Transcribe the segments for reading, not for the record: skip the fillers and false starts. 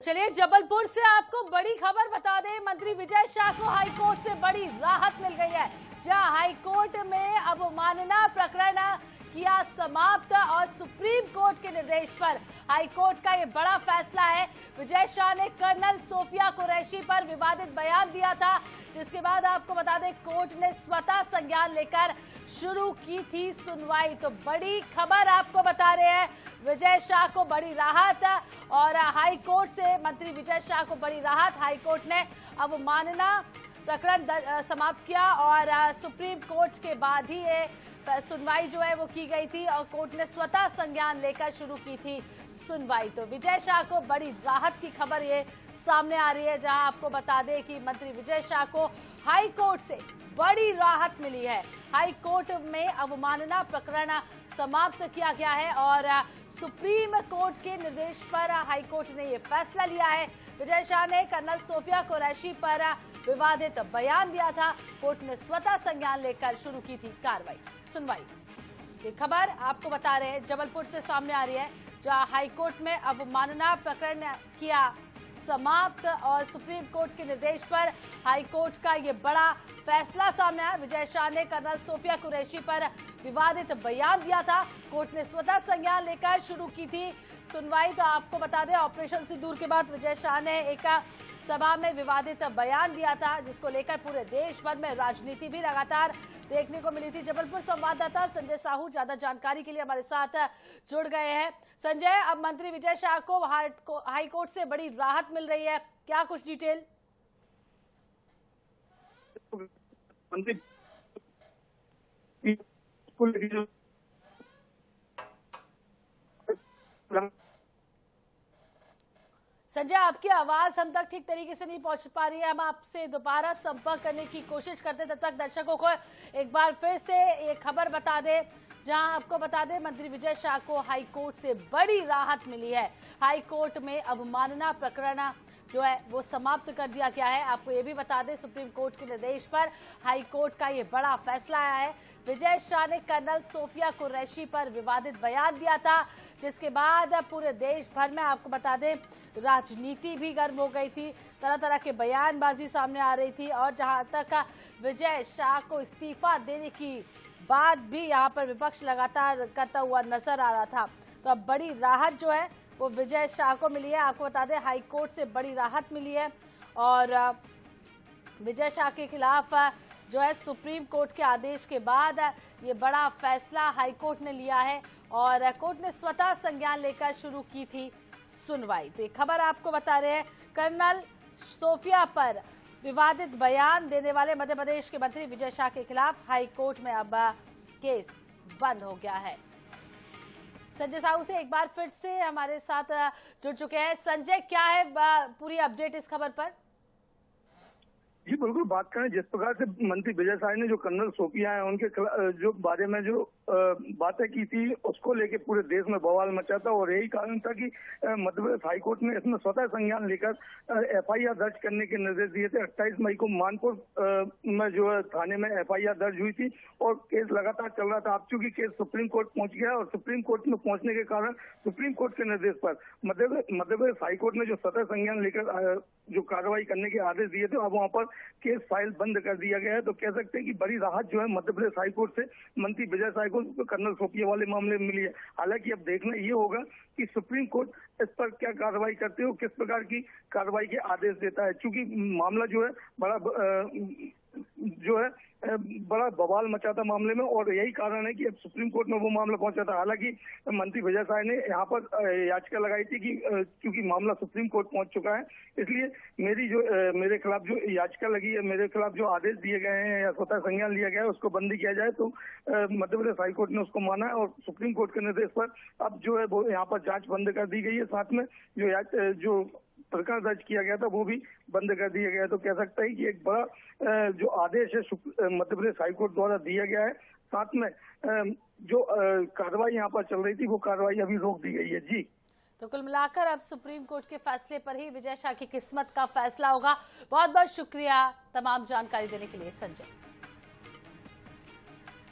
चलिए जबलपुर से आपको बड़ी खबर बता दें। मंत्री विजय शाह को हाईकोर्ट से बड़ी राहत मिल गई है। जहां हाईकोर्ट में अवमानना प्रकरण किया समाप्त और सुप्रीम कोर्ट के निर्देश पर हाईकोर्ट का ये बड़ा फैसला है। विजय शाह ने कर्नल सोफिया कुरैशी पर विवादित बयान दिया था, जिसके बाद आपको बता दें कोर्ट ने स्वतः संज्ञान लेकर शुरू की थी सुनवाई। तो बड़ी खबर आपको बता रहे हैं, विजय शाह को बड़ी राहत और हाईकोर्ट से मंत्री विजय शाह को बड़ी राहत। हाईकोर्ट ने अवमानना प्रकरण समाप्त किया और सुप्रीम कोर्ट के बाद ही ये सुनवाई जो है वो की गई थी और कोर्ट ने स्वतः संज्ञान लेकर शुरू की थी सुनवाई। तो विजय शाह को बड़ी राहत की खबर ये सामने आ रही है, जहां आपको बता दें कि मंत्री विजय शाह को हाई कोर्ट से बड़ी राहत मिली है। हाई कोर्ट में अवमानना प्रकरण समाप्त किया गया है और सुप्रीम कोर्ट के निर्देश पर हाई कोर्ट ने ये फैसला लिया है। विजय शाह ने कर्नल सोफिया कुरैशी पर विवादित बयान दिया था। कोर्ट ने स्वतः संज्ञान लेकर शुरू की थी सुनवाई। ये खबर आपको बता रहे हैं जबलपुर से सामने आ रही है, जहां हाईकोर्ट में अवमानना प्रकरण किया समाप्त और सुप्रीम कोर्ट के निर्देश पर हाईकोर्ट का ये बड़ा फैसला सामने आया। विजय शाह ने कर्नल सोफिया कुरैशी पर विवादित बयान दिया था। कोर्ट ने स्वतः संज्ञान लेकर शुरू की थी सुनवाई। तो आपको बता दें ऑपरेशन सिंदूर के बाद विजय शाह ने एक सभा में विवादित बयान दिया था, जिसको लेकर पूरे देश भर में राजनीति भी लगातार देखने को मिली थी। जबलपुर संवाददाता संजय साहू ज्यादा जानकारी के लिए हमारे साथ जुड़ गए हैं। संजय, अब मंत्री विजय शाह को हाई कोर्ट से बड़ी राहत मिल रही है, क्या कुछ डिटेल? मंत्री संजय, आपकी आवाज हम तक ठीक तरीके से नहीं पहुंच पा रही है। हम आपसे दोबारा संपर्क करने की कोशिश करते, तब तक दर्शकों को एक बार फिर से ये खबर बता दें, जहां आपको बता दें मंत्री विजय शाह को हाई कोर्ट से बड़ी राहत मिली है। हाई कोर्ट में अवमानना प्रकरण जो है वो समाप्त कर दिया गया है। आपको ये भी बता दें सुप्रीम कोर्ट के निर्देश पर हाई कोर्ट का ये बड़ा फैसला आया है। विजय शाह ने कर्नल सोफिया कुरैशी पर विवादित बयान दिया था, जिसके बाद पूरे देश भर में आपको बता दें राजनीति भी गर्म हो गई थी। तरह तरह के बयानबाजी सामने आ रही थी और जहां तक विजय शाह को इस्तीफा देने की बात भी यहाँ पर विपक्ष लगातार करता हुआ नजर आ रहा था। तो अब बड़ी राहत जो है वो विजय शाह को मिली है। आपको बता दें हाई कोर्ट से बड़ी राहत मिली है और विजय शाह के खिलाफ जो है सुप्रीम कोर्ट के आदेश के बाद ये बड़ा फैसला हाई कोर्ट ने लिया है और कोर्ट ने स्वतः संज्ञान लेकर शुरू की थी सुनवाई। तो ये खबर आपको बता रहे हैं, कर्नल सोफिया पर विवादित बयान देने वाले मध्य प्रदेश के मंत्री विजय शाह के खिलाफ हाई कोर्ट में अब केस बंद हो गया है। संजय साहू से एक बार फिर से हमारे साथ जुड़ चुके हैं। संजय, क्या है पूरी अपडेट इस खबर पर? जी बिल्कुल, बात करें जिस प्रकार से मंत्री विजय शाह ने जो कर्नल सोफिया है उनके जो बारे में जो बातें की थी उसको लेके पूरे देश में बवाल मचा था और यही कारण था कि मध्य प्रदेश हाईकोर्ट ने इसमें स्वतः संज्ञान लेकर एफआईआर दर्ज करने के निर्देश दिए थे। 28 मई को मानपुर में जो है थाने में एफआईआर दर्ज हुई थी और केस लगातार चल रहा था। अब चूंकि केस सुप्रीम कोर्ट पहुंच गया और सुप्रीम कोर्ट में पहुंचने के कारण सुप्रीम कोर्ट के निर्देश पर मध्य प्रदेश हाईकोर्ट ने जो स्वतः संज्ञान लेकर जो कार्रवाई करने के आदेश दिए थे, अब वहां पर केस फाइल बंद कर दिया गया है। तो कह सकते हैं कि बड़ी राहत जो है मध्य प्रदेश हाईकोर्ट से मंत्री विजय शाह को कर्नल सोफिया वाले मामले में मिली है। हालांकि अब देखना ये होगा कि सुप्रीम कोर्ट इस पर क्या कार्रवाई करते हो, किस प्रकार की कार्रवाई के आदेश देता है, क्योंकि मामला जो है बड़ा बवाल मचा था मामले में और यही कारण है कि अब सुप्रीम कोर्ट में वो मामला पहुंचा था। हालांकि मंत्री विजय शाह ने यहाँ पर याचिका लगाई थी कि क्योंकि मामला सुप्रीम कोर्ट पहुंच चुका है, इसलिए मेरे खिलाफ जो याचिका लगी है, मेरे खिलाफ जो आदेश दिए गए हैं या स्वतः संज्ञान लिया गया है उसको बंद किया जाए। तो मध्य प्रदेश हाईकोर्ट ने उसको माना है और सुप्रीम कोर्ट के निर्देश पर अब जो है वो यहाँ पर जाँच बंद कर दी गई है। साथ में जो प्रकरण दर्ज किया गया था वो भी बंद कर दिया गया है। तो कह सकता है कि एक बड़ा जो आदेश है मध्य प्रदेश हाईकोर्ट द्वारा दिया गया है। साथ में जो कार्रवाई यहाँ पर चल रही थी वो कार्रवाई अभी रोक दी गई है। जी, तो कुल मिलाकर अब सुप्रीम कोर्ट के फैसले पर ही विजय शाह की किस्मत का फैसला होगा। बहुत बहुत शुक्रिया तमाम जानकारी देने के लिए संजय।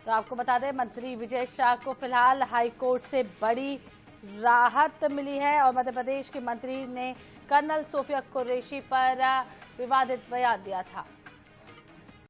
तो आपको बता दें मंत्री विजय शाह को फिलहाल हाई कोर्ट से बड़ी राहत मिली है और मध्य प्रदेश के मंत्री ने कर्नल सोफिया कुरैशी पर विवादित बयान दिया था।